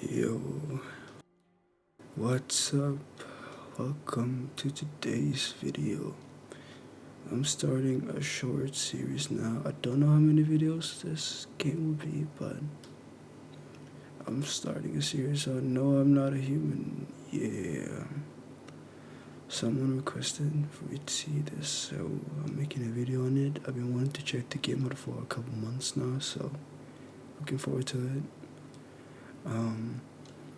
Yo, what's up? Welcome to today's video. I'm starting a short series now. I don't know how many videos this game will be, but I'm starting a series on No, I'm Not a Human. Yeah. Someone requested for me to see this, so I'm making a video on it. I've been wanting to check the game out for a couple months now, so looking forward to it.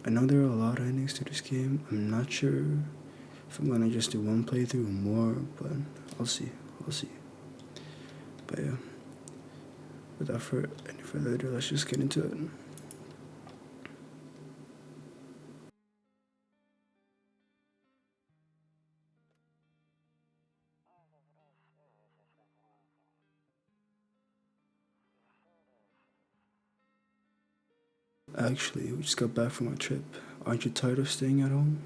I know there are a lot of endings to this game. I'm not sure if I'm gonna just do one playthrough or more, but I'll see. But yeah, without any further ado, let's just get into it. Actually, we just got back from our trip. Aren't you tired of staying at home?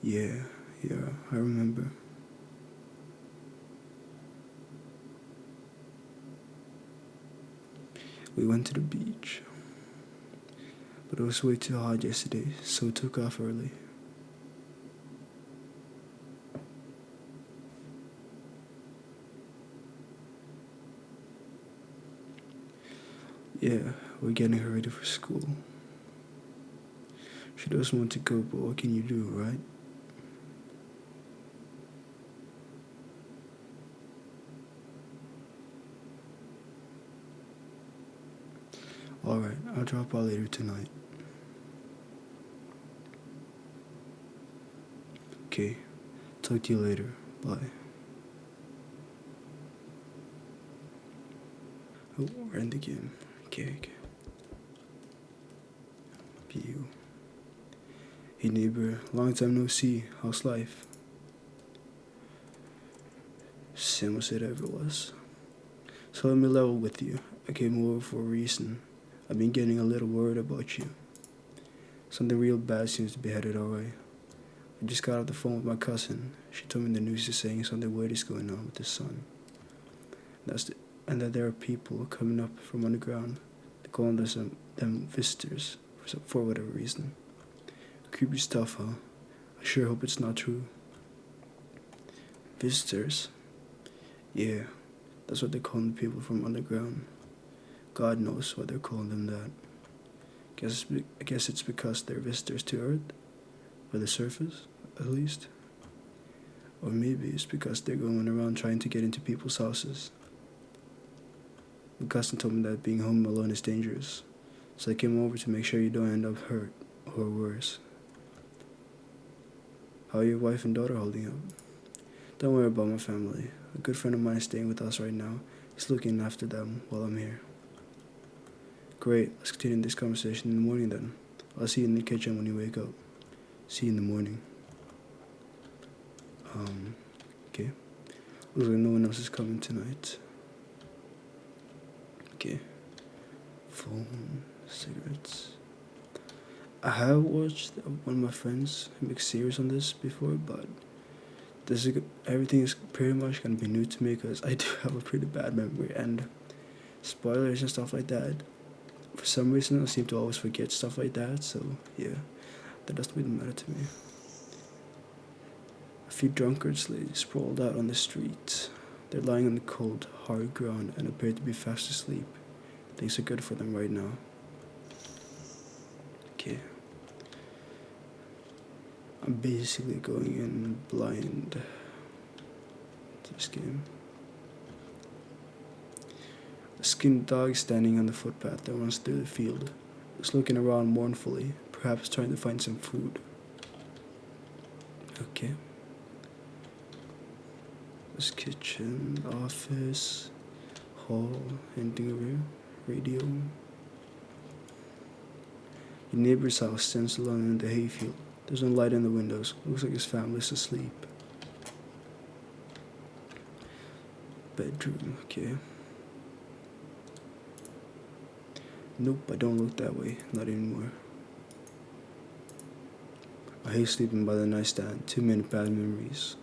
Yeah, I remember. We went to the beach, but it was way too hot yesterday, so we took off early. Yeah, we're getting her ready for school. She doesn't want to go, but what can you do, right? Alright, I'll drop by later tonight. Okay, talk to you later. Bye. Oh, we're in the game. Okay. You. Hey neighbor, long time no see. How's life? Same as it ever was. So let me level with you. I came over for a reason. I've been getting a little worried about you. Something real bad seems to be headed our way. I just got off the phone with my cousin. She told me the news is saying something weird is going on with his son. And that there are people coming up from underground. They're calling them visitors for whatever reason. Creepy stuff, huh? I sure hope it's not true. Visitors? Yeah, that's what they're calling the people from underground. God knows why they're calling them that. I guess it's because they're visitors to Earth, or the surface, at least. Or maybe it's because they're going around trying to get into people's houses. My cousin told me that being home alone is dangerous, so I came over to make sure you don't end up hurt, or worse. How are your wife and daughter holding up? Don't worry about my family. A good friend of mine is staying with us right now. He's looking after them while I'm here. Great, let's continue this conversation in the morning then. I'll see you in the kitchen when you wake up. See you in the morning. Okay. Looks like no one else is coming tonight. Okay. Phone, cigarettes. I have watched one of my friends make a series on this before, but everything is pretty much gonna be new to me because I do have a pretty bad memory and spoilers and stuff like that. For some reason, I seem to always forget stuff like that, so yeah, that doesn't really matter to me. A few drunkards lay sprawled out on the street. They're lying on the cold, hard ground and appear to be fast asleep. Things are good for them right now. Okay. I'm basically going in blind to this game. A skinned dog standing on the footpath that runs through the field is looking around mournfully, perhaps trying to find some food. Okay. This kitchen, office, hall, anything over here? Radio. Your neighbor's house stands alone in the hayfield. There's no light in the windows. Looks like his family's asleep. Bedroom, okay. Nope, I don't look that way. Not anymore. I hate sleeping by the nightstand. Too many bad memories.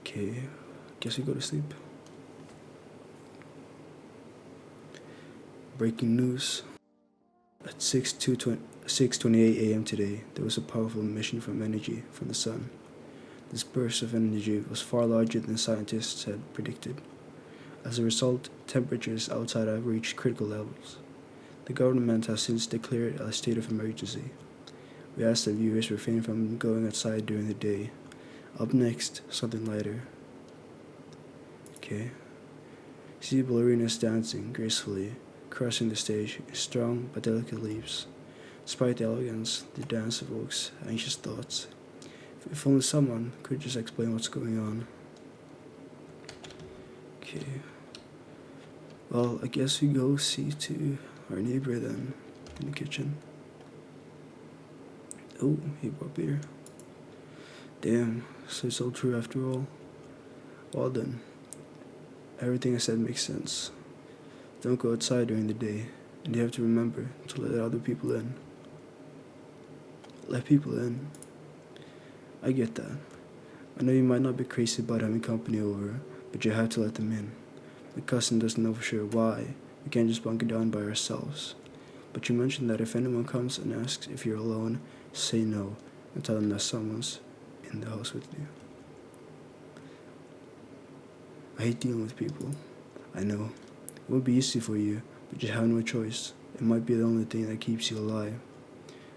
Okay, guess we go to sleep. Breaking news. At 6:28 a.m. today, there was a powerful emission from energy from the sun. This burst of energy was far larger than scientists had predicted. As a result, temperatures outside have reached critical levels. The government has since declared a state of emergency. We ask that viewers refrain from going outside during the day. Up next, something lighter. Okay. See ballerinas dancing gracefully, crossing the stage in strong but delicate leaps. Despite the elegance, the dance evokes anxious thoughts. If only someone could just explain what's going on. Okay. Well, I guess we go see to our neighbor then, in the kitchen. Oh, he brought beer. Damn, so it's all true after all. Well then, everything I said makes sense. Don't go outside during the day, and you have to remember to let other people in. Let people in. I get that. I know you might not be crazy about having company over, but you have to let them in. My cousin doesn't know for sure why. We can't just bunker down by ourselves. But you mentioned that if anyone comes and asks if you're alone, say no and tell them that someone's in the house with you. I hate dealing with people. I know. It won't be easy for you, but you have no choice. It might be the only thing that keeps you alive.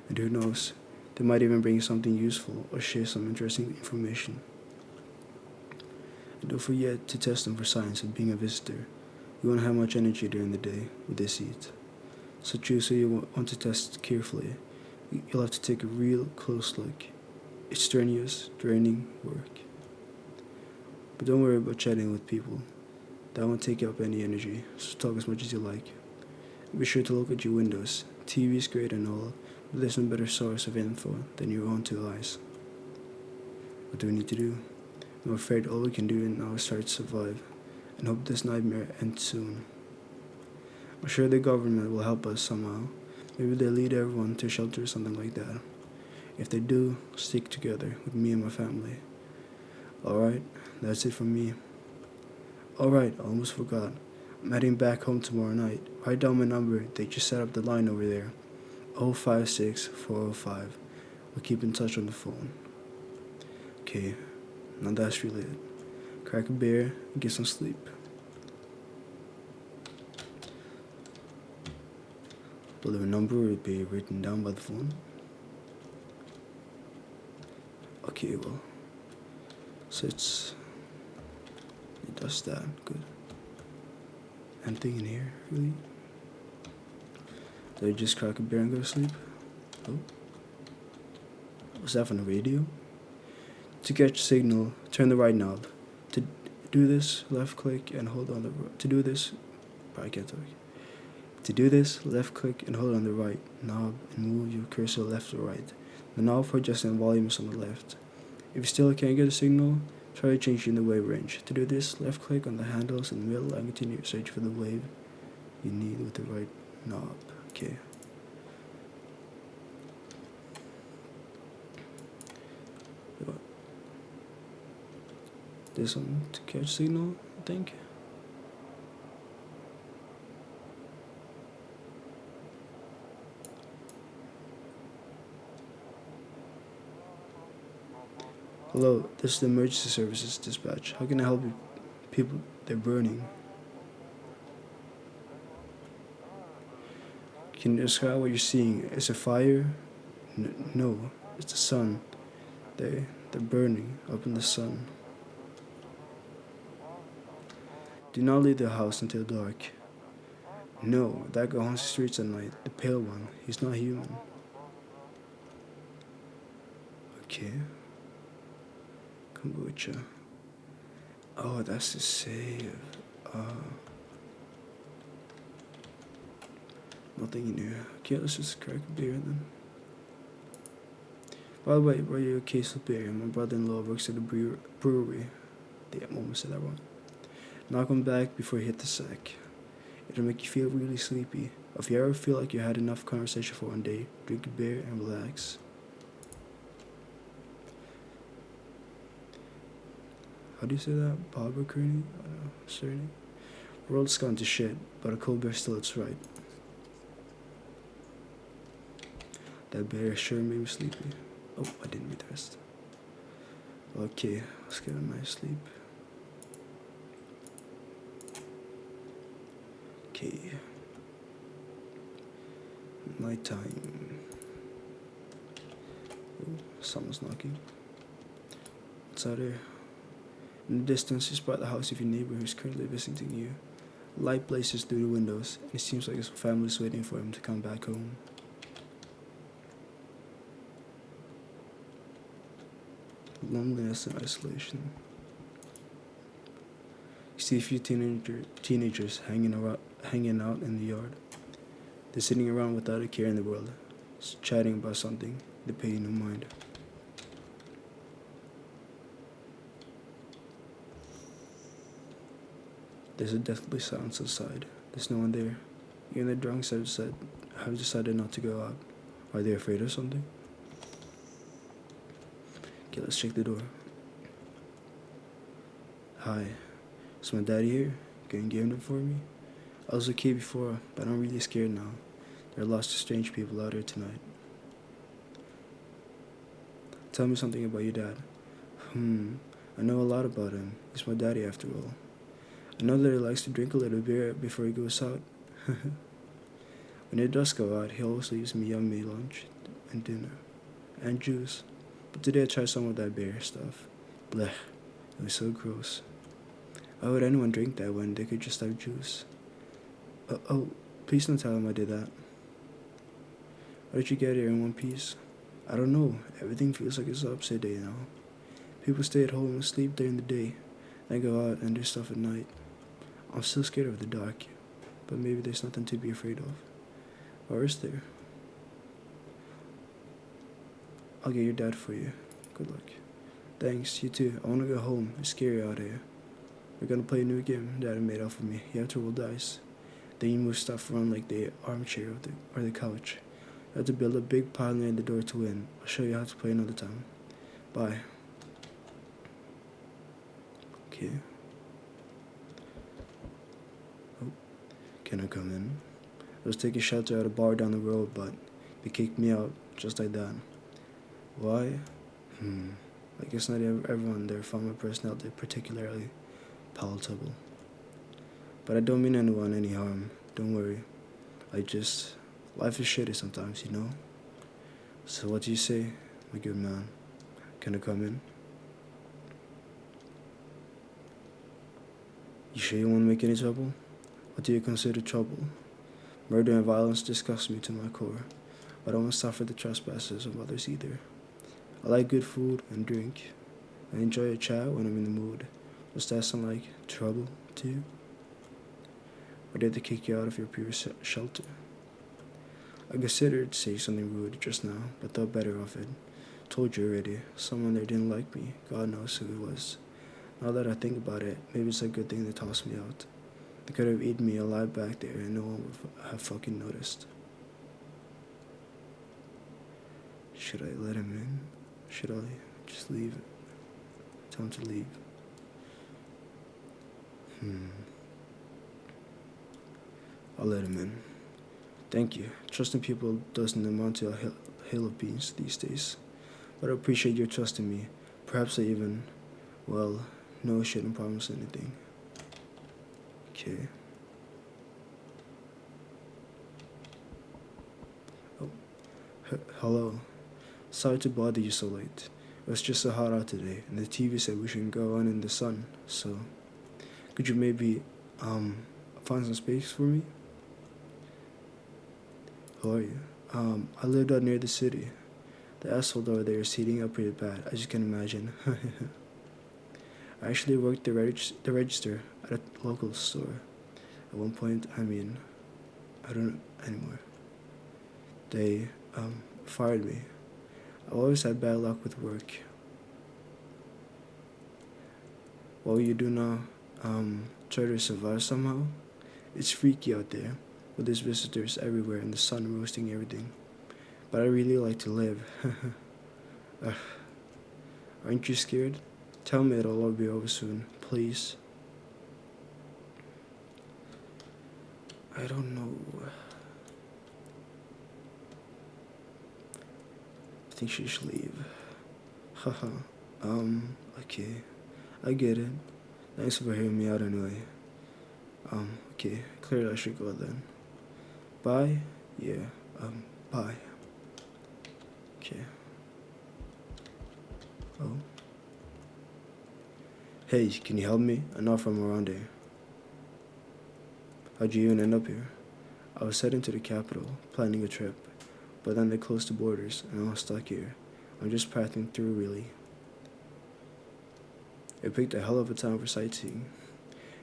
And who knows, they might even bring you something useful or share some interesting information. And don't forget to test them for signs of being a visitor. You won't have much energy during the day with this heat. So choose who you want to test carefully. You'll have to take a real close look. It's strenuous, draining work. But don't worry about chatting with people. That won't take up any energy, so talk as much as you like. Be sure to look at your windows. TV is great and all, but there's no better source of info than your own two eyes. What do we need to do? I'm afraid all we can do now is try to survive, and hope this nightmare ends soon. I'm sure the government will help us somehow. Maybe they'll lead everyone to shelter or something like that. If they do, stick together with me and my family. Alright, that's it from me. Alright, I almost forgot. I'm heading back home tomorrow night. Write down my number. They just set up the line over there. 056405. We'll keep in touch on the phone. Okay, now that's really it. Crack a beer and get some sleep. Will the number will be written down by the phone? Okay, well, so it does that. Good. Anything in here, really? Did I just crack a beer and go to sleep? Oh. Was that from the radio? To catch signal, turn the right knob. To do this, left click and hold on the to do this, I can't talk. To do this, left click and hold on the right knob and move your cursor left or right. The knob for adjusting volume is on the left. If you still can't get a signal, try changing the wave range. To do this, left click on the handles in the middle and continue to search for the wave you need with the right knob. Okay. This one to catch signal, I think. Hello, this is the emergency services dispatch. How can I help you? People, they're burning. Can you describe what you're seeing? Is it fire? No, it's the sun. They're burning up in the sun. Do not leave the house until dark. No, that guy haunts the streets at night. The pale one. He's not human. Okay. Kombucha. Oh, that's the save. Nothing in here. Okay, let's just crack a beer then. By the way, brought you a case of beer. My brother-in-law works at a brewery. Damn, almost said that wrong. Knock him back before you hit the sack. It'll make you feel really sleepy. If you ever feel like you had enough conversation for one day, drink a beer and relax. How do you say that? Barbara Kearney? I don't know. Surname? World's gone to shit, but a cold beer still it's right. That bear sure made me sleepy. Oh, I didn't read the rest. Okay, let's get a nice sleep. Okay. Nighttime. Oh, someone's knocking. What's out there? In the distance, you spot the house of your neighbor who's currently visiting you. Light blazes through the windows, and it seems like his family's waiting for him to come back home. Loneliness and isolation. You see a few teenagers hanging out in the yard. They're sitting around without a care in the world, chatting about something they pay no mind. There's a deathly silence outside. There's no one there. Even the drunks have decided not to go out. Are they afraid of something? Okay, let's check the door. Hi, is my daddy here? Can you get him for me? I was okay before, but I'm really scared now. There are lots of strange people out here tonight. Tell me something about your dad. I know a lot about him. He's my daddy after all. I know that he likes to drink a little beer before he goes out. When it does go out, he always leaves me yummy lunch and dinner and juice. But today I tried some of that beer stuff. Blech, it was so gross. Why would anyone drink that when they could just have juice? Oh, please don't tell him I did that. Why did you get here in one piece? I don't know. Everything feels like it's upside down now. People stay at home and sleep during the day, and go out and do stuff at night. I'm still scared of the dark, but maybe there's nothing to be afraid of. Or is there? I'll get your dad for you. Good luck. Thanks, you too. I wanna go home. It's scary out here. We're gonna play a new game Daddy made up for me. You have to roll dice. Then you move stuff around like the armchair or the couch. You have to build a big pile near the door to win. I'll show you how to play another time. Bye. Okay. Oh, can I come in? I was taking shelter at a bar down the road, but they kicked me out just like that. Why? I guess not everyone there found my personality particularly palatable. But I don't mean anyone any harm. Don't worry. Life is shitty sometimes, you know? So what do you say, my good man? Can I come in? You sure you won't make any trouble? What do you consider trouble? Murder and violence disgust me to my core, but I won't suffer the trespasses of others either. I like good food and drink. I enjoy a chat when I'm in the mood. Does that sound like trouble to you? Or did they kick you out of your previous shelter? I considered saying something rude just now, but thought better of it. Told you already, someone there didn't like me. God knows who it was. Now that I think about it, maybe it's a good thing they tossed me out. They could have eaten me alive back there and no one would have fucking noticed. Should I let him in? Should I just leave? Tell him to leave. I'll let him in. Thank you. Trusting people doesn't amount to a hill of beans these days. But I appreciate your trust in me. Perhaps I even, no, I shouldn't promise anything. Okay. Oh, hello. Sorry to bother you so late. It was just so hot out today, and the TV said we shouldn't go on in the sun, so could you maybe, find some space for me? How are you? I lived out near the city. The asphalt over there is heating up pretty bad, as you can imagine. I actually worked the register at a local store. At one point, I don't anymore. They, fired me. I always had bad luck with work. What will you do now? Try to survive somehow? It's freaky out there, with there's visitors everywhere and the sun roasting everything. But I really like to live. Aren't you scared? Tell me it'll all be over soon, please. I don't know. think she should leave. Haha. Okay. I get it. Thanks for hearing me out anyway. Okay. Clearly I should go then. Bye? Yeah. Bye. Okay. Oh. Hey, can you help me? I'm not from around here. How'd you even end up here? I was heading to the capital, planning a trip, but then they closed the borders, and I was stuck here. I'm just passing through, really. It picked a hell of a time for sightseeing.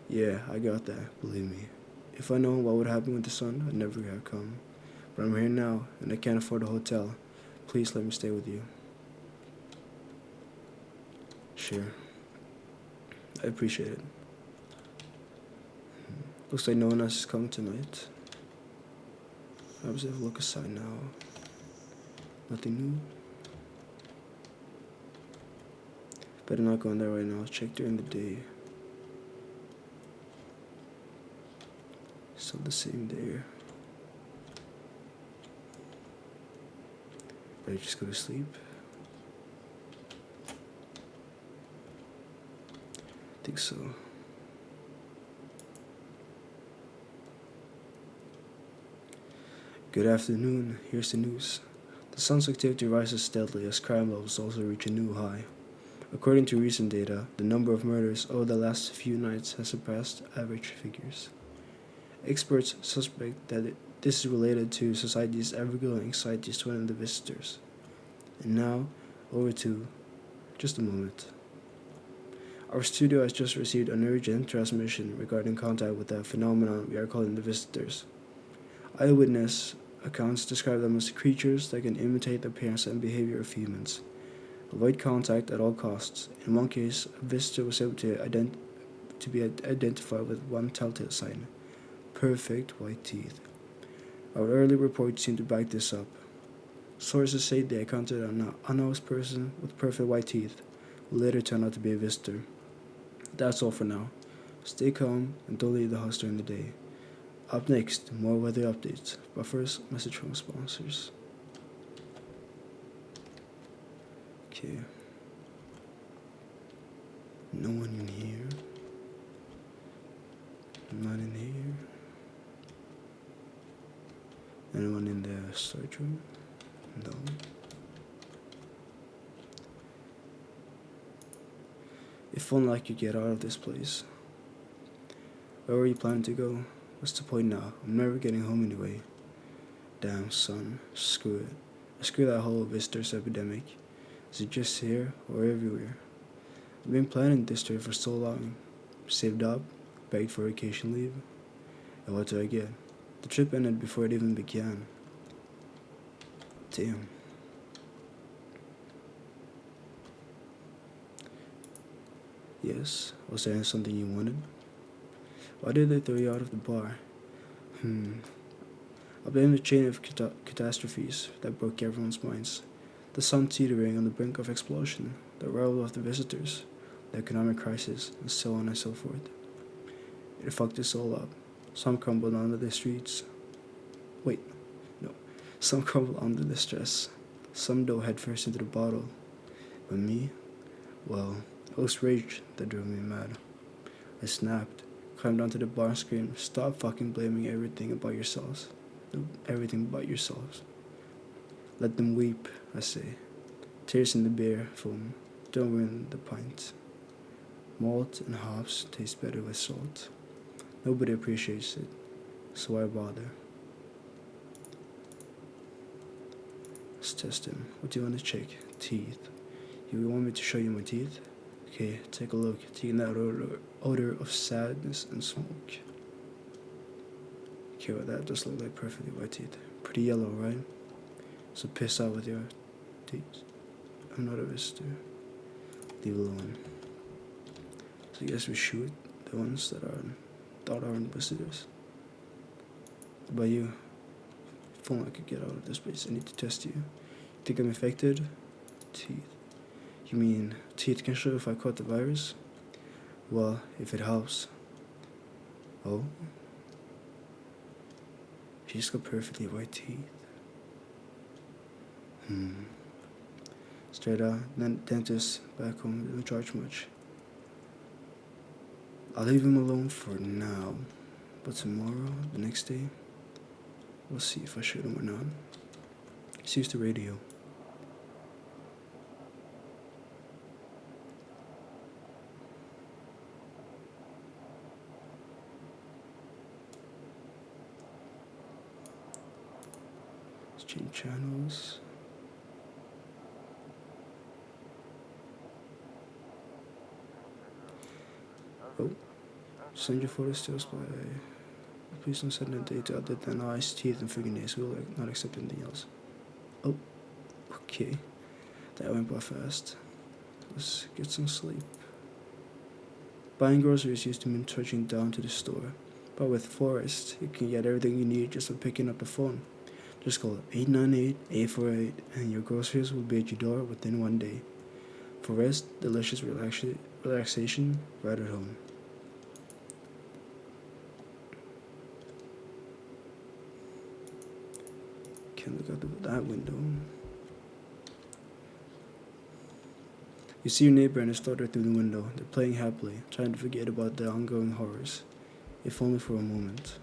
Yeah, I got that, believe me. If I know what would happen with the sun, I'd never have come. But I'm here now, and I can't afford a hotel. Please let me stay with you. Sure. I appreciate it. Looks like no one else is coming tonight. I was able to look aside now. Nothing new. Better not go in there right now. Check during the day. Still the same there. Better just go to sleep. I think so. Good afternoon. Here's the news. The sun's activity rises steadily as crime levels also reach a new high. According to recent data, the number of murders over the last few nights has surpassed average figures. Experts suspect that this is related to society's ever-growing anxiety surrounding the visitors. And now, over to just a moment. Our studio has just received an urgent transmission regarding contact with the phenomenon we are calling the visitors. Eyewitness accounts describe them as creatures that can imitate the appearance and behavior of humans. Avoid contact at all costs. In one case, a visitor was able to be identified with one telltale sign: perfect white teeth. Our early reports seem to back this up. Sources say they encountered an unhoused person with perfect white teeth, who later turned out to be a visitor. That's all for now. Stay calm and don't leave the house during the day. Up next, more weather updates, but first, message from sponsors. Okay. No one in here. Not in here. Anyone in the storage room? No. If only I could get out of this place. Where were you planning to go? What's the point now? I'm never getting home anyway. Damn, son. Screw it. Screw that whole visitors epidemic. Is it just here or everywhere? I've been planning this trip for so long. Saved up, begged for vacation leave. And what do I get? The trip ended before it even began. Damn. Yes, was there something you wanted? Why did they throw you out of the bar? I blame the chain of catastrophes that broke everyone's minds. The sun teetering on the brink of explosion, the arrival of the visitors, the economic crisis, and so on and so forth. It fucked us all up. Some crumbled under the streets. Wait, no. Some crumbled under the stress. Some dove headfirst into the bottle. But me? Well, it was rage that drove me mad. I snapped, climbed onto the bar and screamed, "Stop fucking blaming everything about yourselves. Everything but yourselves. Let them weep," I say. Tears in the beer foam. Don't ruin the pint. Malt and hops taste better with salt. Nobody appreciates it, so why bother? Let's test him. What do you want to check? Teeth. You want me to show you my teeth? Okay, take a look. Taking that odor of sadness and smoke. Okay, well, that does look like perfectly white teeth. Pretty yellow, right? So piss out with your teeth. I'm not a visitor. Leave alone. So I guess we shoot the ones that aren't visitors. What about you? If only I could get out of this place. I need to test you. Think I'm infected? Teeth. You mean teeth can show if I caught the virus? Well, if it helps. Oh? She's got perfectly white teeth. Straight out, then dentist back home, they don't charge much. I'll leave him alone for now, but tomorrow, the next day, we'll see if I shoot him or not. Let's use the radio. Let's change channels. Oh, send your photos to us by. Please don't send a data other than eyes, teeth, and fingernails. We will not accept anything else. Oh, okay. That went by fast. Let's get some sleep. Buying groceries used to mean trudging down to the store. But with Forest, you can get everything you need just by picking up the phone. Just call 898-848 and your groceries will be at your door within 1 day. For rest, delicious relaxation right at home. Can't look out that window. You see your neighbor and his daughter through the window. They're playing happily, trying to forget about the ongoing horrors, if only for a moment.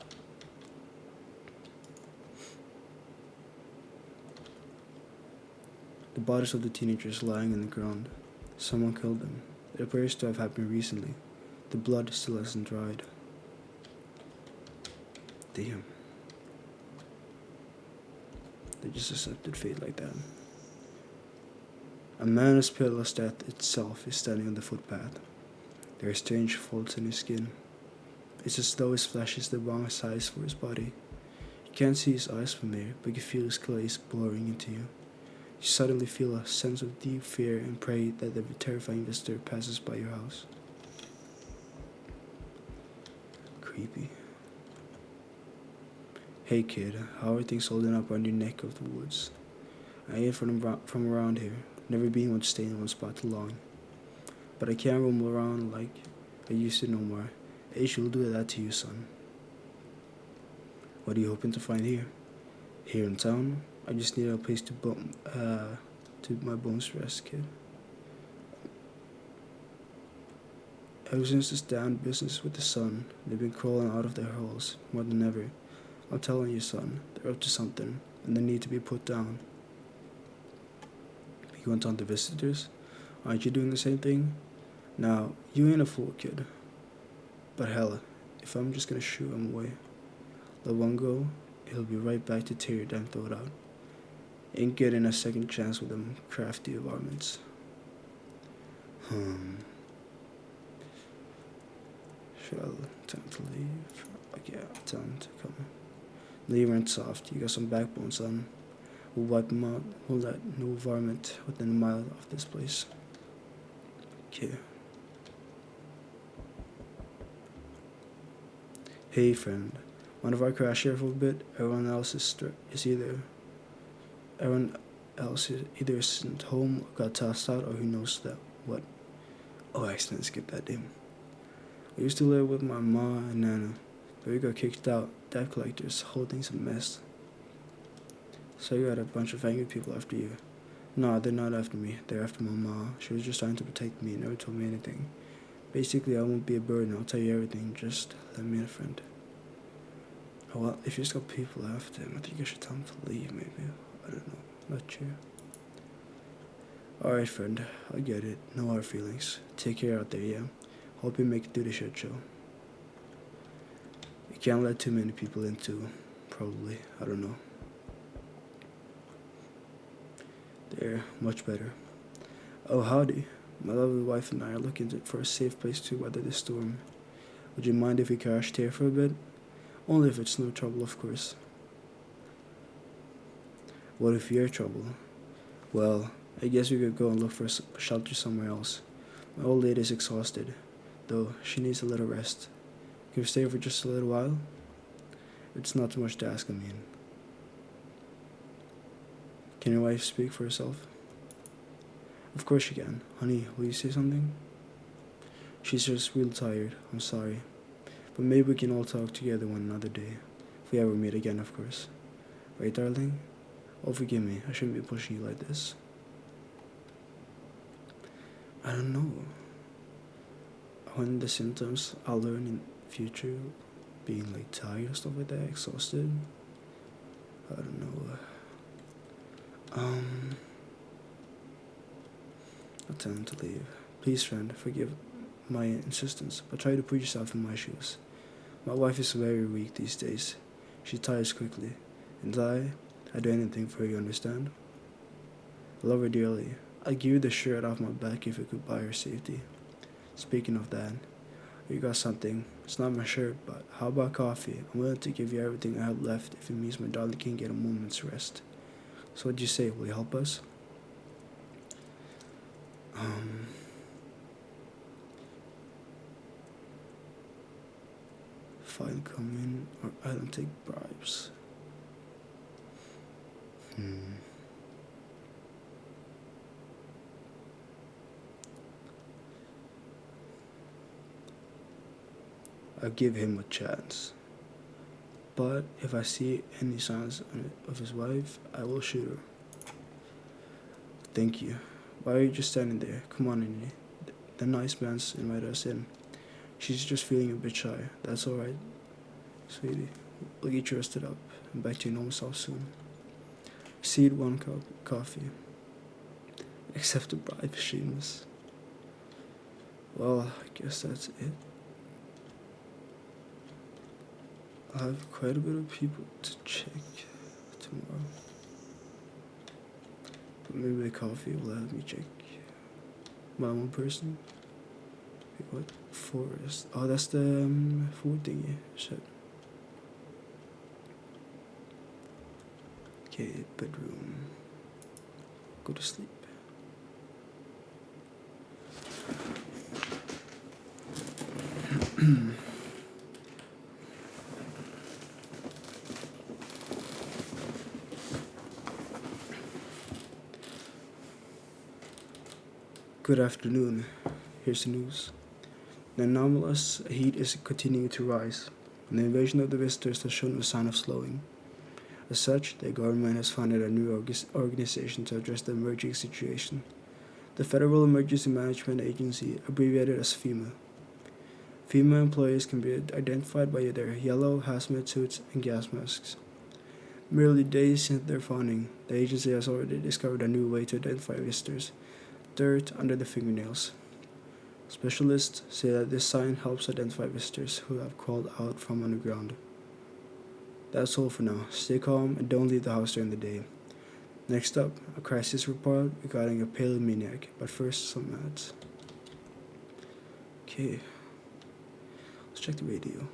The bodies of the teenagers lying on the ground. Someone killed them. It appears to have happened recently. The blood still hasn't dried. Damn. They just accepted fate like that. A man as pale as death itself is standing on the footpath. There are strange folds in his skin. It's as though his flesh is the wrong size for his body. You can't see his eyes from there, but you feel his gaze boring into you. You suddenly feel a sense of deep fear and pray that the terrifying visitor passes by your house. Creepy. Hey kid, how are things holding up on your neck of the woods? I ain't from around here. Never been one to stay in one spot too long. But I can't roam around like I used to no more. Age will do that to you, son. What are you hoping to find here? Here in town? I just need a place to my bones rest, kid. Ever since this damn business with the sun, they've been crawling out of their holes more than ever. I'm telling you, son, they're up to something, and they need to be put down. You want on the visitors? Aren't you doing the same thing? Now, you ain't a fool, kid. But hell, if I'm just gonna shoot him away, let one go, he'll be right back to tear your damn throat out. Ain't getting a second chance with them crafty varmints. Should I tell him to leave? Okay, I'll tell him to come. Leave and soft. You got some backbone, son. We'll wipe him out. We'll let no varmint within a mile of this place. Okay. Hey, friend. One of our crash here for a bit. Everyone else either isn't home, or got tossed out, or who knows that what. Oh, I accidentally skipped that name. I used to live with my ma and nana, but we got kicked out. Debt collectors, whole thing's a mess. So you got a bunch of angry people after you. No, they're not after me. They're after my ma. She was just trying to protect me and never told me anything. Basically, I won't be a burden. I'll tell you everything. Just let me in a friend. Oh, well, if you just got people after him, I think I should tell him to leave, maybe. I don't know. Not sure. Alright, friend. I get it. No hard feelings. Take care out there, yeah? Hope you make it through the shit show. You can't let too many people in, too. Probably. I don't know. There, much better. Oh, howdy. My lovely wife and I are looking for a safe place to weather this storm. Would you mind if we crashed here for a bit? Only if it's no trouble, of course. What if you're trouble? Well, I guess we could go and look for a shelter somewhere else. My old lady's exhausted, though she needs a little rest. Can we stay for just a little while? It's not too much to ask, I mean. Can your wife speak for herself? Of course she can. Honey, will you say something? She's just real tired. I'm sorry. But maybe we can all talk together one another day. If we ever meet again, of course. Right, darling? Oh, forgive me. I shouldn't be pushing you like this. I don't know. When the symptoms I'll learn in future, being like tired, stuff like that, exhausted. I don't know. Um, I'll tell him to leave. Please, friend, forgive my insistence, but try to put yourself in my shoes. My wife is very weak these days. She tires quickly, and I do anything for her, you understand? I love her dearly. I'd give you the shirt off my back if it could buy her safety. Speaking of that, you got something. It's not my shirt, but how about coffee? I'm willing to give you everything I have left if it means my darling can get a moment's rest. So what'd you say? Will you help us? Um, Fine, come in, or I don't take bribes. Hmm. I'll give him a chance. But if I see any signs of his wife, I will shoot her. Thank you. Why are you just standing there? Come on in. The nice man's invited us in. She's just feeling a bit shy. That's alright, sweetie. We'll get you rested up and back to your normal self soon. Receive 1 cup coffee. Accept the bribe, shameless. Well, I guess that's it. I have quite a bit of people to check tomorrow. But maybe the coffee will let me check my one person. Wait, what? Forest. Oh, that's the food thingy. Shit. Okay, bedroom. Go to sleep. Good afternoon. Here's the news. The anomalous heat is continuing to rise, and the invasion of the visitors has shown no sign of slowing. As such, the government has founded a new organization to address the emerging situation. The Federal Emergency Management Agency, abbreviated as FEMA. FEMA employees can be identified by their yellow hazmat suits and gas masks. Merely days since their founding, the agency has already discovered a new way to identify visitors: dirt under the fingernails. Specialists say that this sign helps identify visitors who have crawled out from underground. That's all for now. Stay calm and don't leave the house during the day. Next up, a crisis report regarding a paleo-maniac, but first some ads. Okay, let's check the radio.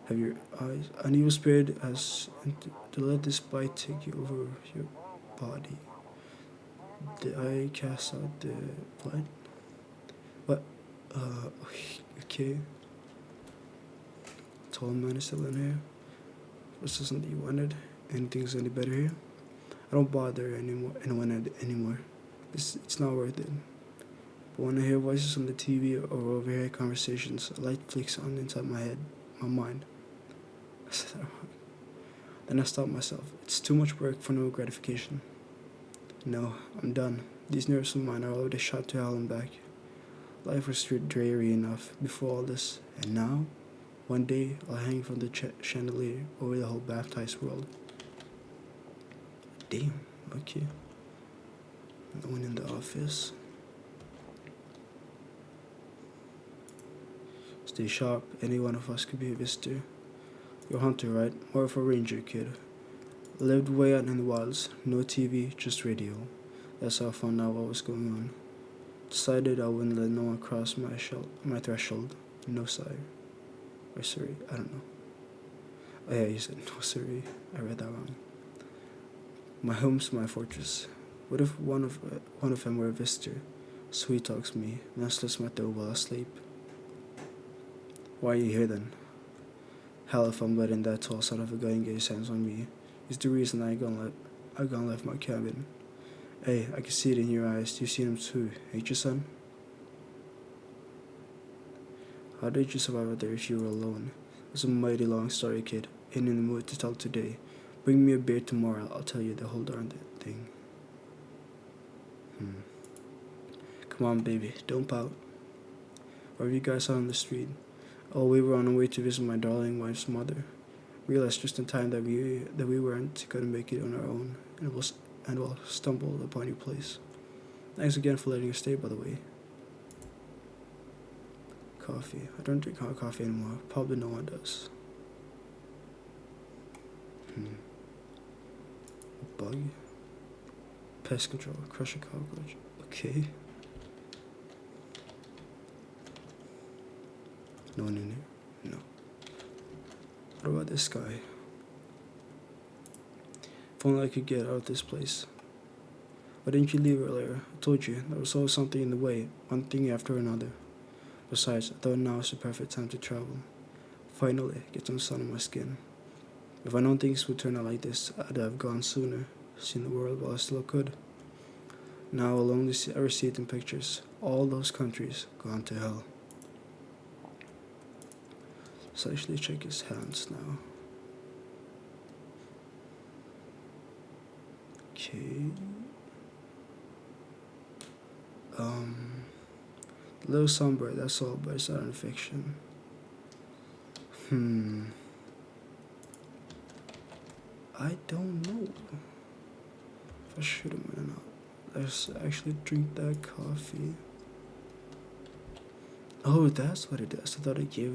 Have your eyes. An evil spirit has to let this bite take you over your body. The eye casts out the blood. What? Okay. Tall man is still in here. Was this something you wanted? Anything's any better here? I don't bother anyone anymore. It's not worth it. But when I hear voices on the TV or overhear conversations, a light flicks on inside my mind. Then I stop myself. It's too much work for no gratification. No, I'm done. These nerves of mine are already shot to hell and back. Life was dreary enough before all this, and now, one day, I'll hang from the chandelier over the whole baptized world. Damn, okay. No one in the office. Stay sharp, any one of us could be a visitor. You're a hunter, right? More of a ranger kid. Lived way out in the wilds, no TV, just radio. That's how I found out what was going on. Decided I wouldn't let no one cross my threshold. No sire. Or sorry, I don't know. Oh yeah, you said no sorry. I read that wrong. My home's my fortress. What if one of them were a visitor? Sweet talks me, then slits my throat while I sleep. Why are you here then? Hell, if I'm letting that tall son of a gun get his hands on me, is the reason I gonna left my cabin. Hey, I can see it in your eyes. You see them too, ain't you, son? How did you survive out there if you were alone? It's a mighty long story, kid. Ain't in the mood to tell today, Bring me a beer tomorrow, I'll tell you the whole darn thing. Come on, baby, don't pout. Where are you guys out on the street? Oh, we were on our way to visit my darling wife's mother. Realized just in time that we weren't gonna make it on our own, and we'll stumble upon your place. Thanks again for letting us stay, by the way. Coffee. I don't drink hot coffee anymore. Probably no one does. A bug. Pest control. Crush a cockroach. Okay. No one in here? No. What about this guy? If only I could get out of this place. Why didn't you leave earlier? I told you, there was always something in the way, one thing after another. Besides, I thought now was the perfect time to travel. Finally, get some sun on my skin. If I known things would turn out like this, I'd have gone sooner, seen the world while I still could. Now I'll only ever see it in pictures. All those countries gone to hell. Let's actually check his hands now. Okay. Little sunburn, that's all, but it's not an infection. I don't know if I should have or not. Let's actually drink that coffee. Oh, that's what it is. I thought I gave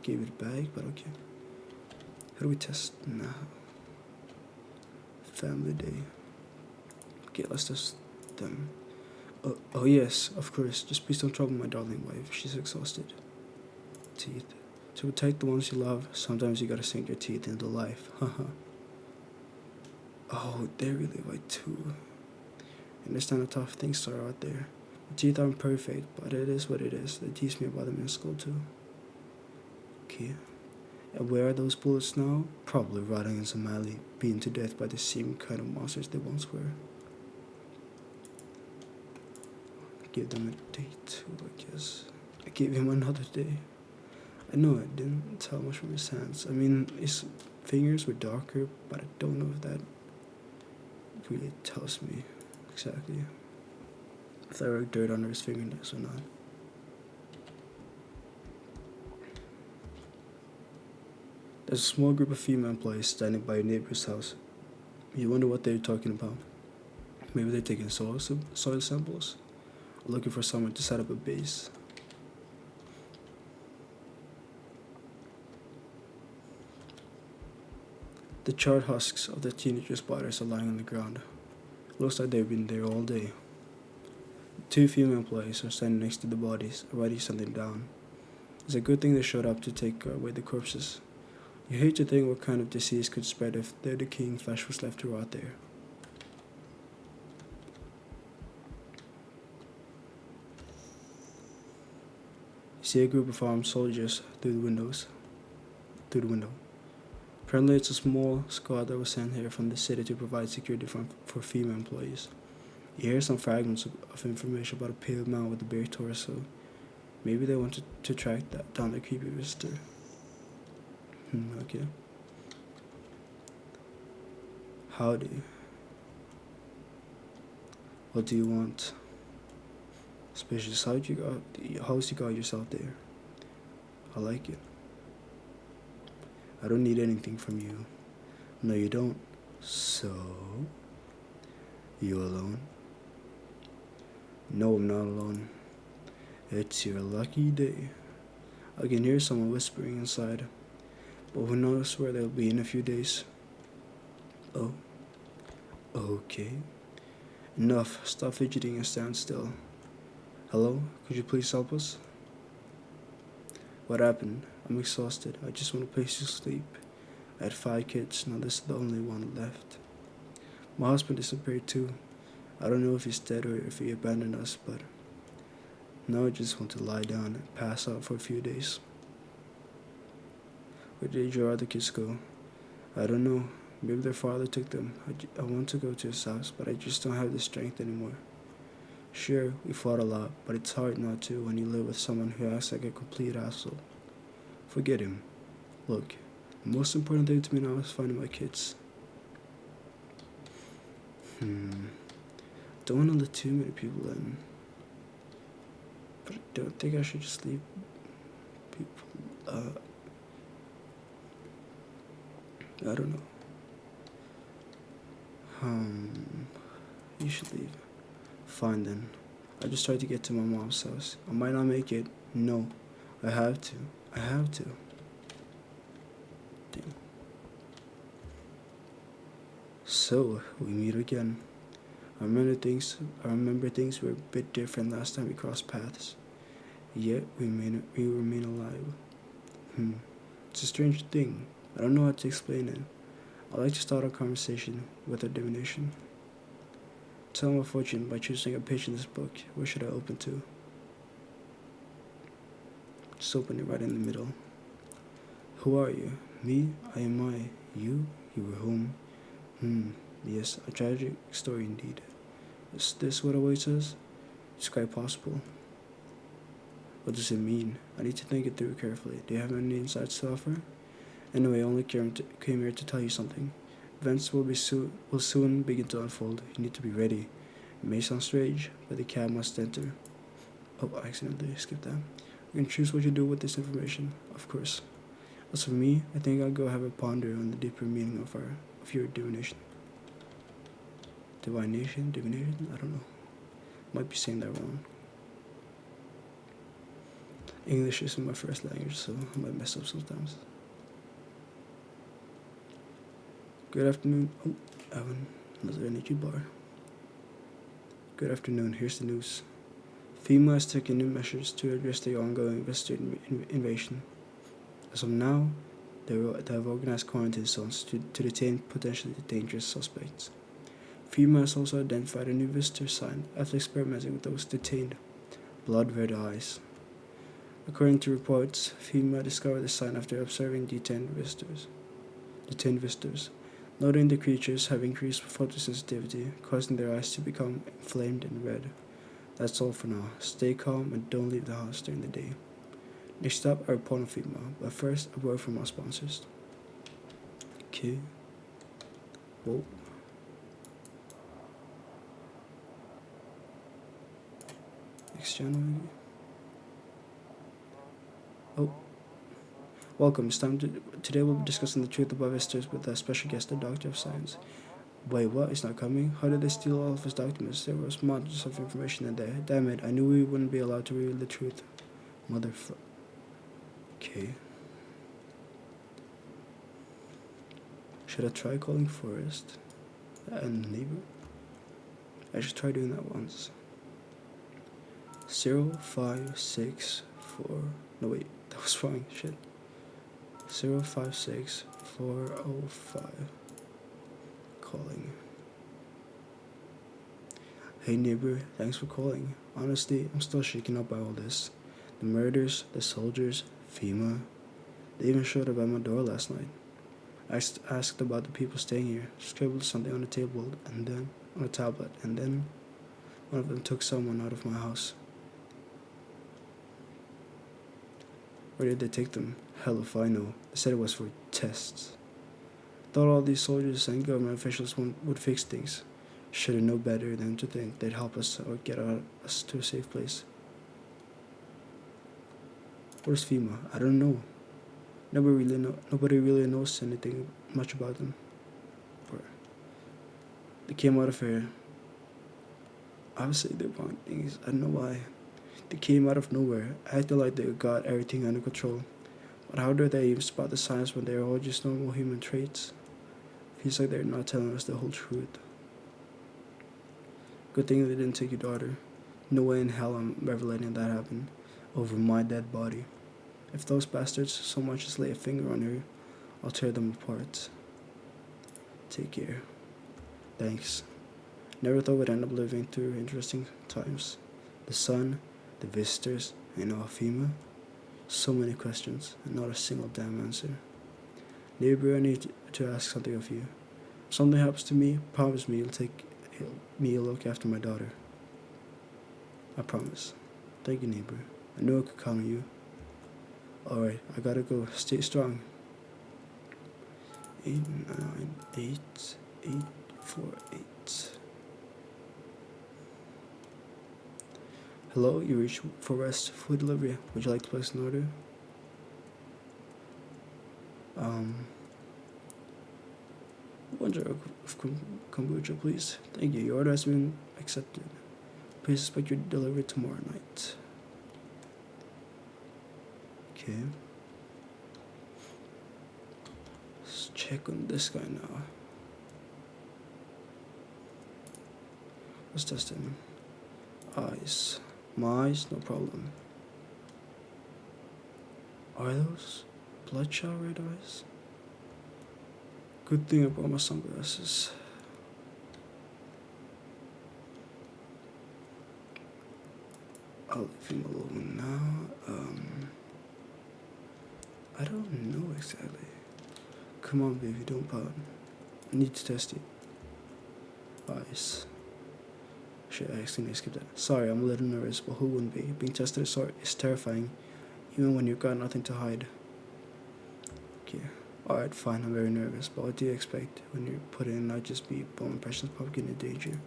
gave it back, but okay. How do we test now? Family day. Okay, let's test them. Oh yes, of course. Just please don't trouble my darling wife. She's exhausted. Teeth. To protect the ones you love, sometimes you gotta sink your teeth into life. Haha. Oh, they're really white too. I understand how tough things are out there. My teeth aren't perfect, but it is what it is. They teach me about them in school too. Okay. And where are those bullets now? Probably rotting in some alley, beaten to death by the same kind of monsters they once were. Give them a day too, I guess. I gave him another day. I know I didn't tell much from his hands. I mean, his fingers were darker, but I don't know if that really tells me exactly if there were dirt under his fingernails or not. There's a small group of female employees standing by a neighbor's house. You wonder what they're talking about. Maybe they're taking soil samples, or looking for someone to set up a base. The charred husks of the teenager spiders are lying on the ground. Looks like they've been there all day. Two female employees are standing next to the bodies, writing something down. It's a good thing they showed up to take away the corpses. You hate to think what kind of disease could spread if their decaying flesh was left to rot there. You see a group of armed soldiers through the window. Apparently it's a small squad that was sent here from the city to provide security for female employees. You hear some fragments of information about a pale man with a bare torso. Maybe they wanted to track down the creepy visitor. Okay. Howdy. What do you want? Suspicious. How's you got yourself there? I like it. I don't need anything from you. No, you don't. So, you alone? No, I'm not alone. It's your lucky day. I can hear someone whispering inside, but who knows where they'll be in a few days. Oh, okay. Enough. Stop fidgeting and stand still. Hello? Could you please help us? What happened? I'm exhausted. I just want a place to sleep. I had 5 kids. Now this is the only one left. My husband disappeared too. I don't know if he's dead or if he abandoned us, but now I just want to lie down and pass out for a few days. Where did your other kids go? I don't know. Maybe their father took them. I want to go to his house, but I just don't have the strength anymore. Sure, we fought a lot, but it's hard not to when you live with someone who acts like a complete asshole. Forget him. Look, Most important thing to me now is finding my kids. Don't want to let too many people in, but I don't think I should just leave people. I don't know. You should leave. Fine then. I just tried to get to my mom's house. I might not make it. No, I have to. I have to. Damn. So we meet again. I remember things were a bit different last time we crossed paths. Yet we remain alive. It's a strange thing. I don't know how to explain it. I like to start a conversation with a divination. Tell my fortune by choosing a page in this book. Where should I open to? Just open it right in the middle. Who are you? Me? I am I. You? You were whom? Yes, a tragic story indeed. Is this what awaits us? It's quite possible. What does it mean? I need to think it through carefully. Do you have any insights to offer? Anyway, I only came here to tell you something. Events will soon begin to unfold. You need to be ready. It may sound strange, but the cab must enter. Oh, I accidentally skipped that. You can choose what you do with this information, of course. As for me, I think I'll go have a ponder on the deeper meaning of your divination. Divination? I don't know. Might be saying that wrong. English isn't my first language, so I might mess up sometimes. Good afternoon. Oh, Evan, another energy bar. Good afternoon. Here's the news. FEMA has taken new measures to address the ongoing visitor invasion. As of now, they have organized quarantine zones to detain potentially dangerous suspects. FEMA has also identified a new visitor sign after experimenting with those detained. Blood red eyes. According to reports, FEMA discovered the sign after observing detained visitors. Noting the creatures have increased photosensitivity, causing their eyes to become inflamed and red. That's all for now. Stay calm and don't leave the house during the day. Next up, our report on FEMA, but first, a word from our sponsors. Okay. Whoa. Next channel. Oh. Welcome. Today we'll be discussing the truth about visitors with a special guest, the Doctor of Science. Wait, what? He's not coming? How did they steal all of his documents? There was mountains of information in there. Damn it, I knew we wouldn't be allowed to reveal the truth. Motherfucker. Okay. Should I try calling Forrest and neighbor? I should try doing that once. 0564. No, wait, that was wrong. Shit. 056405. Calling. Hey neighbor, thanks for calling. Honestly, I'm still shaken up by all this. The murders, the soldiers, FEMA. They even showed up at my door last night. I asked about the people staying here, scribbled something on the table, and then on a tablet, and then one of them took someone out of my house. Where did they take them? Hell if I know. They said it was for tests. Thought all these soldiers and government officials would fix things. Should've known better than to think they'd help us or get us to a safe place. Where's FEMA? I don't know. Nobody really knows anything much about them. They came out of here. Obviously they're wrong things. I don't know why. They came out of nowhere, acting like they got everything under control. But how do they even spot the signs when they're all just normal human traits? Feels like they're not telling us the whole truth. Good thing they didn't take your daughter. No way in hell I'm ever letting that happen over my dead body. If those bastards so much as lay a finger on her, I'll tear them apart. Take care. Thanks. Never thought we'd end up living through interesting times. The sun, the visitors, and now FEMA. So many questions, and not a single damn answer. Neighbor, I need to ask something of you. If something happens to me, promise me you'll look after my daughter. I promise. Thank you, neighbor. I knew I could count on you. Alright, I gotta go. Stay strong. 89848. Hello, you reached Forest Food Delivery. Would you like to place an order? One jar of kombucha, please. Thank you. Your order has been accepted. Please expect your delivery tomorrow night. Okay. Let's check on this guy now. Let's test him. Eyes. My eyes, no problem. Are those bloodshot red eyes? Good thing I brought my sunglasses. I'll leave him alone now. I don't know exactly. Come on, baby, don't pout. I need to test you. Eyes. Shit, I accidentally skipped that. Sorry, I'm a little nervous, but who wouldn't be? Being tested is terrifying, even when you've got nothing to hide. Okay. Alright, fine, I'm very nervous, but what do you expect when you're put in not just be bone impressions pumpkin in danger?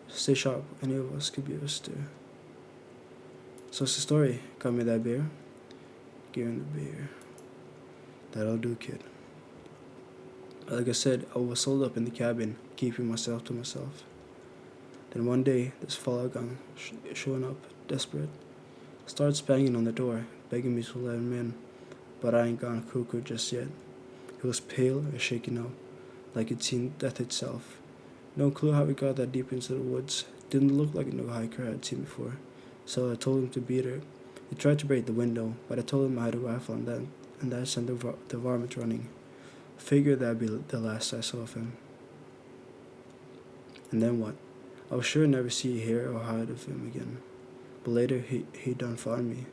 Stay sharp, any of us could be of us too. So what's the story? Got me that beer? Give him the beer. That'll do, kid. Like I said, I was sold up in the cabin, keeping myself to myself. Then one day, this fallout gang showing up, desperate, starts banging on the door, begging me to let him in, but I ain't gone cuckoo just yet. He was pale and shaking up, like he'd seen death itself. No clue how he got that deep into the woods. Didn't look like no hiker I had seen before, so I told him to beat her. He tried to break the window, but I told him I had a rifle and that sent the varmint running. Figured that'd be the last I saw of him. And then what? I was sure I'd never see, hear, or hide of him again. But later, he done found me.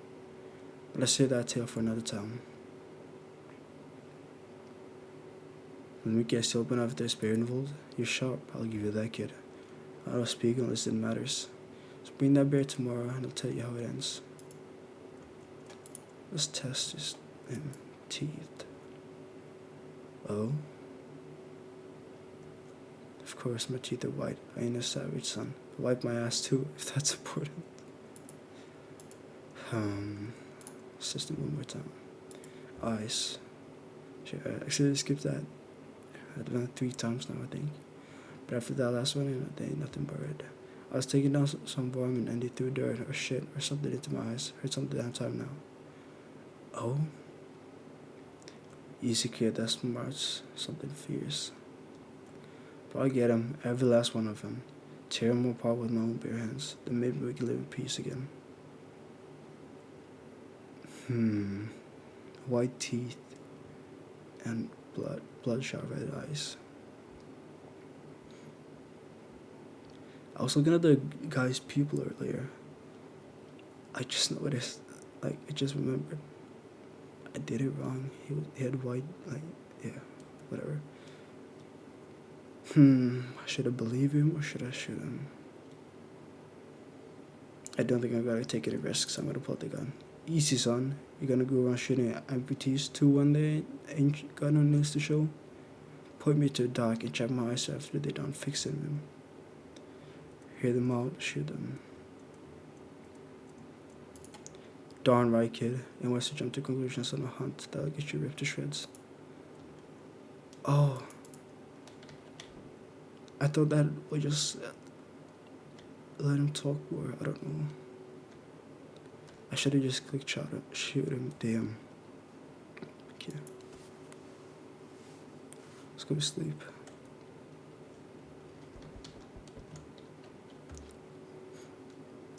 But I save that tale for another time. Let me guess, you open up if there's beer involved? You're sharp, I'll give you that, kid. I don't speak unless it matters. So bring that beer tomorrow and I'll tell you how it ends. Let's test his teeth. Oh? Of course, my teeth are white. I ain't a savage, son. Wipe my ass too, if that's important. System one more time. Eyes. Sure, I actually skipped that. I've done it 3 times now, I think. But after that last one, there ain't nothing but red. I was taking down some varmint and they threw dirt or shit or something into my eyes. Heard something damn time now. Oh? Easy, kid, that's smarts. Something fierce. But I'll get him, every last one of them. Tear him apart with my own bare hands. Then maybe we can live in peace again. White teeth and bloodshot red eyes. I was looking at the guy's pupil earlier. I just noticed, I just remembered. I did it wrong. He had white, whatever. Should I believe him or should I shoot him? I don't think I'm gonna take any risks. I'm gonna pull the gun. Easy, son. You're gonna go around shooting amputees too one day? Ain't got no news to show? Point me to the dock and check my eyes after they done fixing them. Hear them out, shoot them. Darn right, kid. And wants to jump to conclusions on a hunt that'll get you ripped to shreds. Oh. I thought that would just let him talk more. I don't know. I should have just clicked shoot him. Damn. Okay. Let's go to sleep.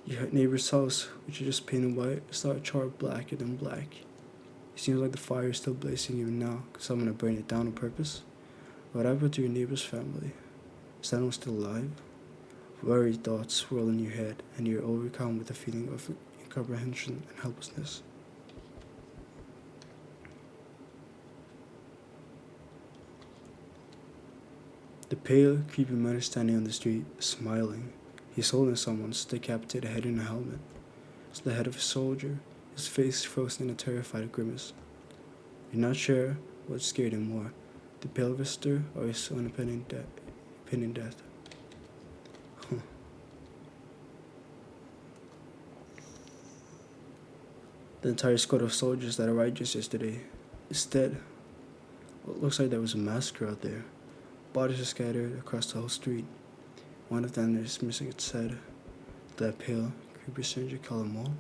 Your neighbor's house, which you just painted white, started charred blacker than black. It seems like the fire is still blazing even now, because I'm gonna burn it down on purpose. What happened to your neighbor's family? Is anyone still alive? Worried thoughts swirl in your head, and you're overcome with a feeling of incomprehension and helplessness. The pale, creepy man is standing on the street, smiling. He's holding someone's decapitated head in a helmet. It's the head of a soldier. his face frozen in a terrified grimace. You're not sure what scared him more, the pale visitor or his own impending death? Huh. The entire squad of soldiers that arrived just yesterday is dead. Well, it looks like there was a massacre out there. Bodies are scattered across the whole street. One of them is missing its head. That pale, creepy stranger call them all?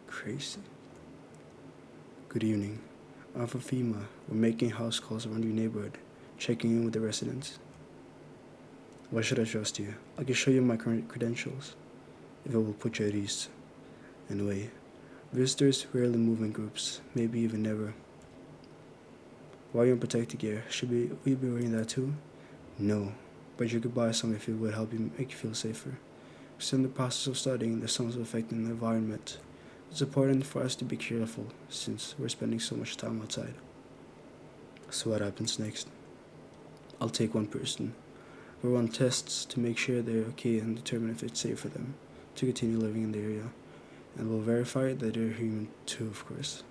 Crazy. Good evening. I'm from FEMA. We're making house calls around your neighborhood, checking in with the residents. Why should I trust you? I can show you my current credentials, if it will put you at ease. Anyway, visitors rarely move in groups, maybe even never. Why are you in protective gear? Should we be wearing that too? No, but you could buy some if it would help you make you feel safer. We're still in the process of studying the sounds affecting the environment. It's important for us to be careful since we're spending so much time outside. So what happens next? I'll take one person. We'll run tests to make sure they're okay and determine if it's safe for them to continue living in the area. And we'll verify that they're human too, of course.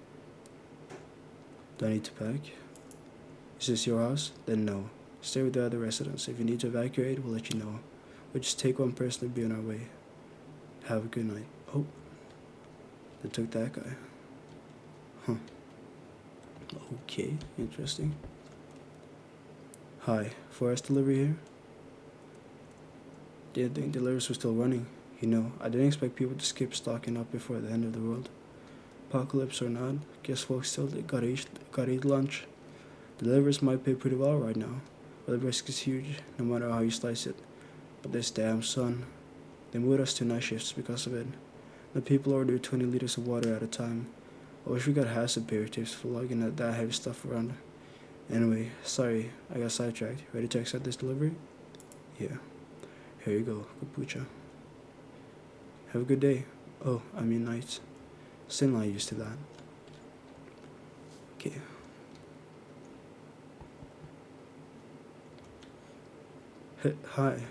Do I need to pack? Is this your house? Then no. Stay with the other residents. If you need to evacuate, we'll let you know. We'll just take one person and be on our way. Have a good night. Oh, they took that guy. Huh. Okay, interesting. Hi, forest delivery here? Didn't think deliveries were still running. You know, I didn't expect people to skip stocking up before the end of the world. Apocalypse or not, guess folks still gotta eat lunch. Deliverers might pay pretty well right now, but the risk is huge, no matter how you slice it. But this damn sun, they moved us to night shifts because of it. The people order 20 liters of water at a time. I wish we got hazard barriers for lugging that heavy stuff around. Anyway, sorry, I got sidetracked. Ready to accept this delivery? Yeah. Here you go, kombucha. Have a good day. Oh, I mean night. Still not used to that. Okay. Hi.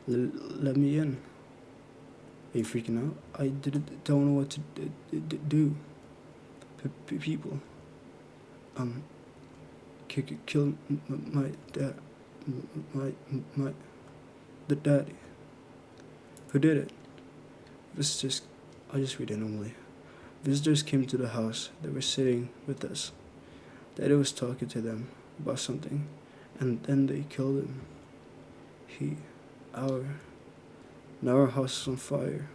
Let me in. Are you freaking out? I don't know what to do. People. Kill my dad. My the daddy. Who did it? Visitors. I'll just read it normally. Visitors came to the house. They were sitting with us. Daddy was talking to them about something, and then they killed him. Now our house is on fire.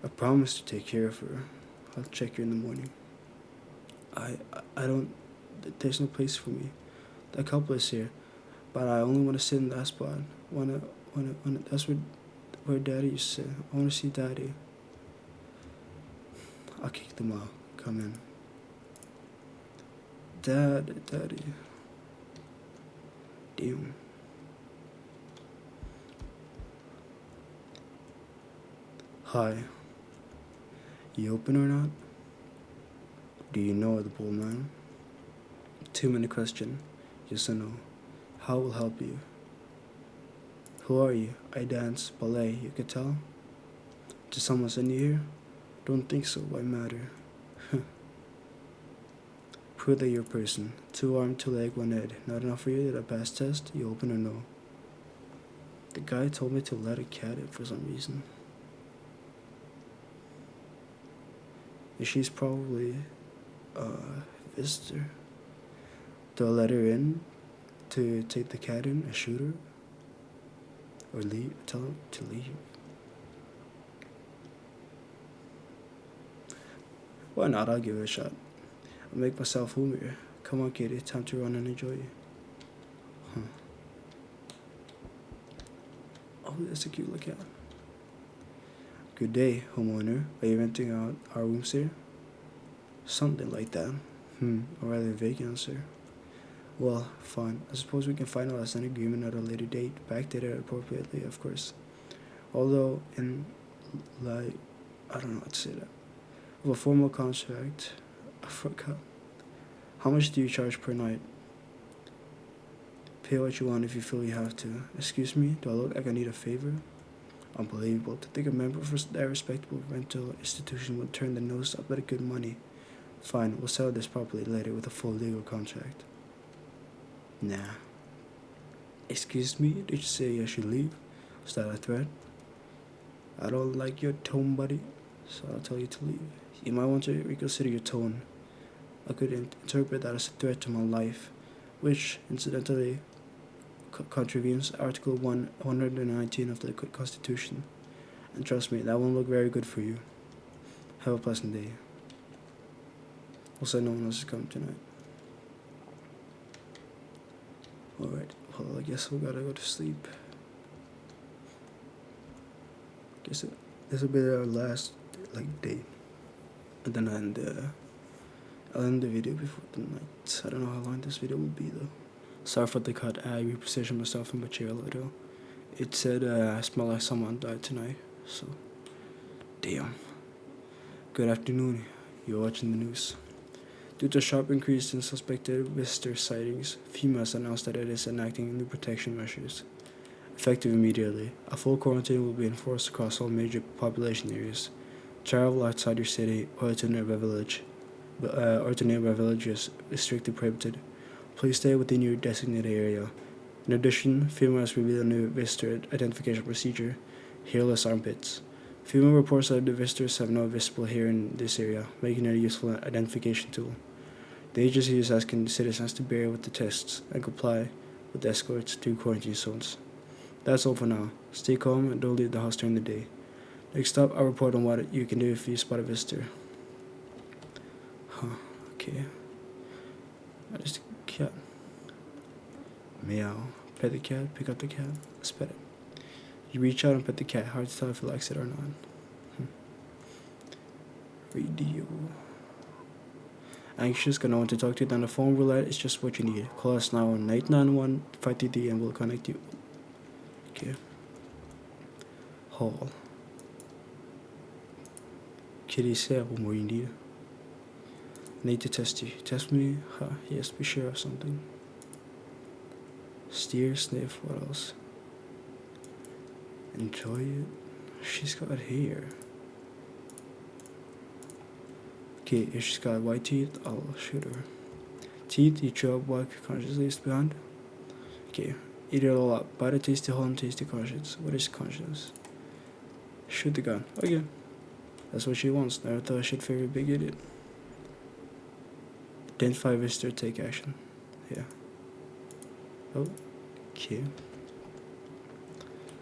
I promised to take care of her. I'll check her in the morning. I don't. There's no place for me. The couple is here, but I only want to sit in that spot. That's where Daddy used to sit. I want to see Daddy. I'll kick them out. Come in. Daddy. Damn. Hi. You open or not? Do you know the bull man? 2-minute question. Yes or no. How will help you? Who are you? I dance ballet, you could tell? Did someone send you here? Don't think so, why matter? Prove that you're a person. 2 arm, 2 leg, 1 head. Not enough for you? Did I pass test? You open or no? The guy told me to let a cat in for some reason. And she's probably a visitor. Do I let her in to take the cat in and shoot her? Or leave? Tell her to leave? Why not? I'll give it a shot. I'll make myself home here. Come on, kitty. Time to run and enjoy it. Huh. Oh, that's a cute little cat. Good day, homeowner. Are you renting out our rooms here? Something like that. Or rather vague answer. Well, fine. I suppose we can finalize an agreement at a later date, backdated appropriately, of course. Although, in, like, I don't know how to say that. Of a formal contract, I forgot. How much do you charge per night? Pay what you want if you feel you have to. Excuse me, do I look like I need a favor? Unbelievable. To think a member of that respectable rental institution would turn their nose up at good money. Fine, we'll settle this properly later with a full legal contract. Nah. Excuse me, did you say I should leave? Is that a threat? I don't like your tone, buddy, so I'll tell you to leave. You might want to reconsider your tone. I could interpret that as a threat to my life, which, incidentally, contravenes Article 119 of the Constitution. And trust me, that won't look very good for you. Have a pleasant day. Also, no one else is coming tonight. Alright, well, I guess we gotta go to sleep. Guess this will be our last, day. And then I'll end the video before the night. I don't know how long this video will be, though. Sorry for the cut. I repositioned myself in my chair a little. It said I smell like someone died tonight, so damn. Good afternoon. You're watching the news. Due to a sharp increase in suspected visitor sightings, FEMA has announced that it is enacting new protection measures. Effective immediately, a full quarantine will be enforced across all major population areas. Travel outside your city or to nearby villages is strictly prohibited. Please stay within your designated area. In addition, FEMA has revealed a new visitor identification procedure, hairless armpits. FEMA reports that the visitors have no visible hair in this area, making it a useful identification tool. The agency is asking the citizens to bear with the tests and comply with the escorts to quarantine zones. That's all for now. Stay calm and don't leave the house during the day. Next up, I'll report on what you can do if you spot a visitor. Okay. There's the cat. Meow. Pet the cat, pick up the cat, let's pet it. You reach out and pet the cat, hard to tell if it likes it or not. Radio. Anxious, gonna want to talk to you, then the phone roulette is just what you need. Call us now on 891-533 and we'll connect you. Okay. Hall. Kitty said, what more you need? Need to test you. Test me? Yes, be sure of something. Steer, sniff, what else? Enjoy it. She's got hair. Okay, if she's got white teeth, I'll shoot her. Teeth, you chew up what conscience leaves behind. Okay, eat it all up. Bite a tasty hole and tasty conscience. What is conscience? Shoot the gun. Okay. That's what she wants. Never thought I should favor a big idiot. Identify visitor, take action. Yeah. Okay.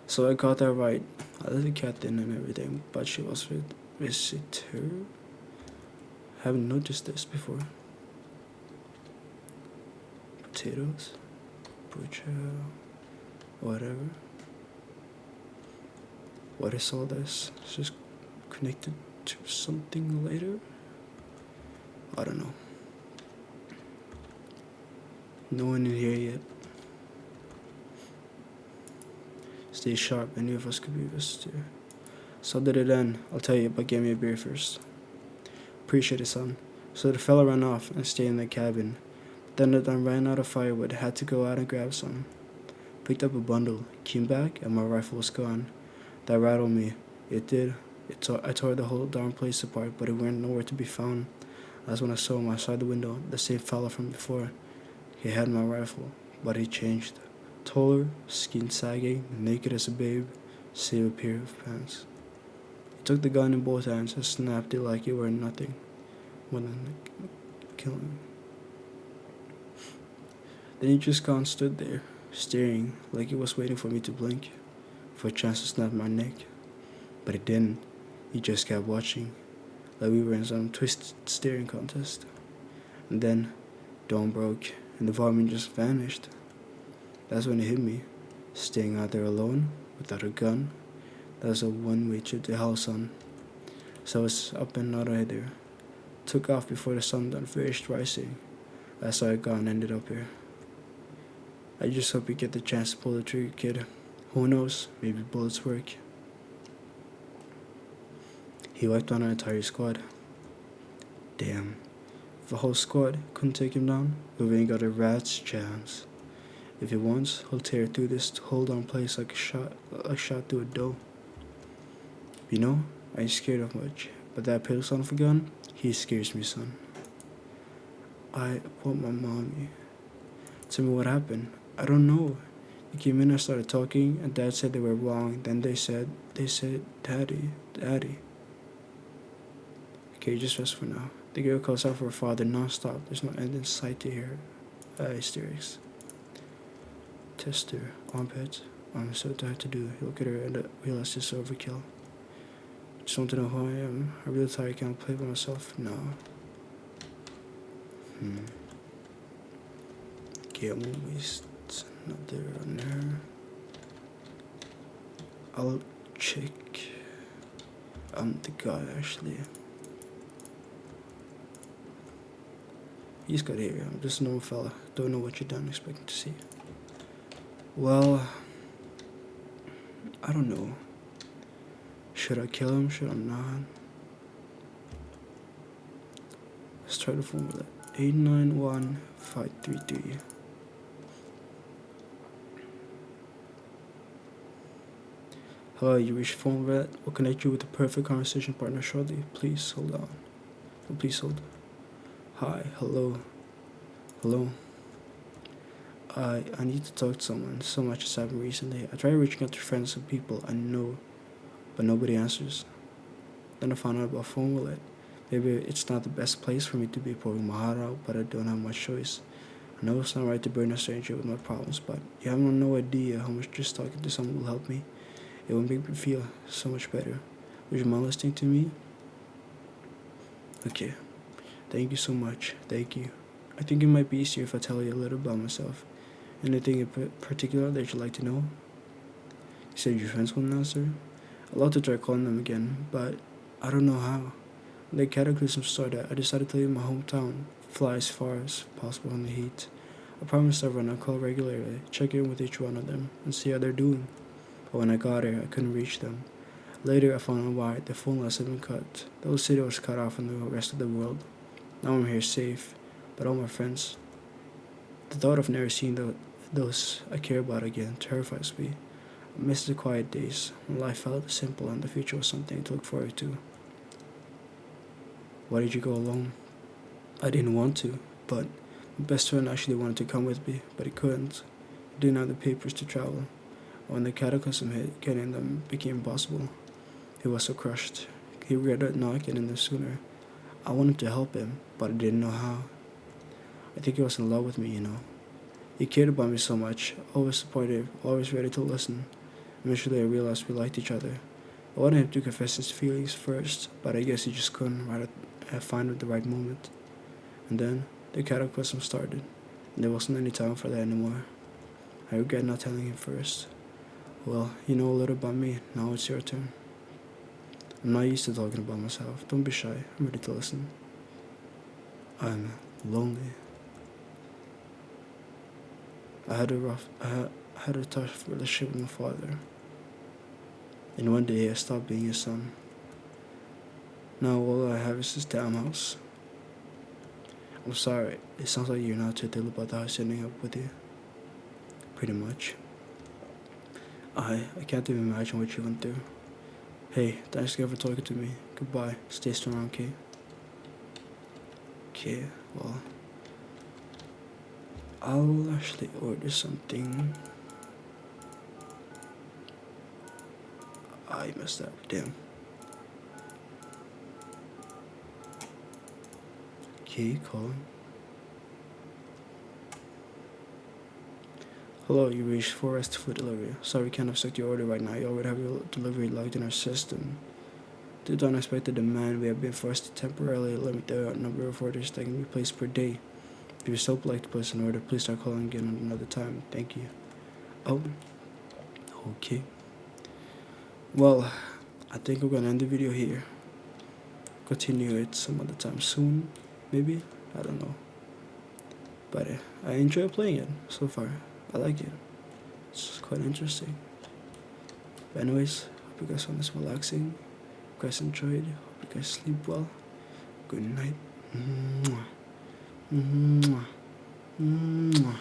So I got that right. I let the cat in and everything, but she was with visitor. Haven't noticed this before. Potatoes, butcher, whatever. What is all this? It's just connected to something later? I don't know. No one in here yet. Stay sharp, any of us could be a visitor. So did it end. I'll tell you, but get me a beer first. Appreciate it, son. So the fella ran off and stayed in the cabin. Then I ran out of firewood, had to go out and grab some. Picked up a bundle, came back, and my rifle was gone. That rattled me. It did. I tore the whole darn place apart, but it went nowhere to be found. That's when I saw him outside the window, the same fella from before. He had my rifle, but he changed. Taller, skin sagging, naked as a babe, save a pair of pants. He took the gun in both hands and snapped it like it were nothing. More than killing. Then he just gone stood there, staring like he was waiting for me to blink, for a chance to snap my neck. But he didn't. He just kept watching, like we were in some twisted staring contest. And then, dawn broke, and the varmint just vanished. That's when it hit me, staying out there alone, without a gun. That was a one-way trip to hell, son. So I was up and out of there. Took off before the sun done finished rising. That's how I got and ended up here. I just hope you get the chance to pull the trigger, kid. Who knows, maybe bullets work. He wiped on our entire squad. Damn. If a whole squad couldn't take him down, we ain't got a rat's chance. If he wants, he'll tear through this hold on place like a shot through a dough. You know, I ain't scared of much, but that pale son of a gun, he scares me, son. I want my mommy. Tell me what happened. I don't know. They came in and started talking, and Dad said they were wrong. Then they said, Daddy, Daddy. Okay, just rest for now. The girl calls out for her father non-stop. There's no end in sight to hear hysterics. Tester, armpits. I'm so tired to do. You look at her and realize this is overkill. Just want to know who I am. I'm really tired. I can't play by myself. No. Okay, I won't waste another on there. I'll check. The guy actually. He's got hair. I'm just a normal fella. Don't know what you're done expecting to see. Well, I don't know. Should I kill him? Should I not? Let's try the formula. 891533. Hello, you reached phone vet. We'll connect you with the perfect conversation partner shortly. Please hold on. Oh, please hold. Hi, hello. Hello. I need to talk to someone. So much has happened recently. I tried reaching out to friends and people I know, but nobody answers. Then I found out about phone wallet. Maybe it's not the best place for me to be pouring my heart out, but I don't have much choice. I know it's not right to burden a stranger with my problems, but you have no idea how much just talking to someone will help me. It will make me feel so much better. Would you mind listening to me? Okay. Thank you so much. Thank you. I think it might be easier if I tell you a little about myself. Anything in particular that you'd like to know? You said your friends wouldn't answer? I'd love to try calling them again, but I don't know how. When the cataclysm started, I decided to leave my hometown, fly as far as possible in the heat. I promised everyone I'd call regularly, check in with each one of them, and see how they're doing. But when I got here, I couldn't reach them. Later, I found out why the phone lines had been cut. The whole city was cut off from the rest of the world. Now I'm here safe, but all my friends. The thought of never seeing those I care about again terrifies me. I miss the quiet days when life felt simple and the future was something to look forward to. Why did you go alone? I didn't want to, but my best friend actually wanted to come with me, but he couldn't. He didn't have the papers to travel. When the cataclysm hit, getting them became impossible. He was so crushed. He regretted not getting them sooner. I wanted to help him, but I didn't know how. I think he was in love with me, you know. He cared about me so much, always supportive, always ready to listen. Eventually I realized we liked each other. I wanted him to confess his feelings first, but I guess he just couldn't find the right moment. And then the cataclysm started, and there wasn't any time for that anymore. I regret not telling him first. Well, you know a little about me, now it's your turn. I'm not used to talking about myself. Don't be shy, I'm ready to listen. I'm lonely. I had a tough relationship with my father. And one day I stopped being his son. Now all I have is this damn house. I'm sorry, it sounds like you're not too thrilled about the house ending up with you. Pretty much. I can't even imagine what you went through. Hey, thanks again for talking to me. Goodbye. Stay strong, okay? Okay, well, I'll actually order something. I messed up, damn. Okay, call. Hello, you reached Forest Food Delivery. Sorry, we can't accept your order right now. You already have your delivery logged in our system. Due to unexpected demand, we have been forced to temporarily limit the number of orders that can be placed per day. If you're so like to place an order, please start calling again another time. Thank you. Oh, okay. Well, I think we're gonna end the video here. Continue it some other time soon, maybe? I don't know. But I enjoy playing it so far. I like it. It's quite interesting. But anyways, hope you guys found this relaxing. Hope you guys enjoyed. Hope you guys sleep well. Good night. Mwah. Mwah. Mwah.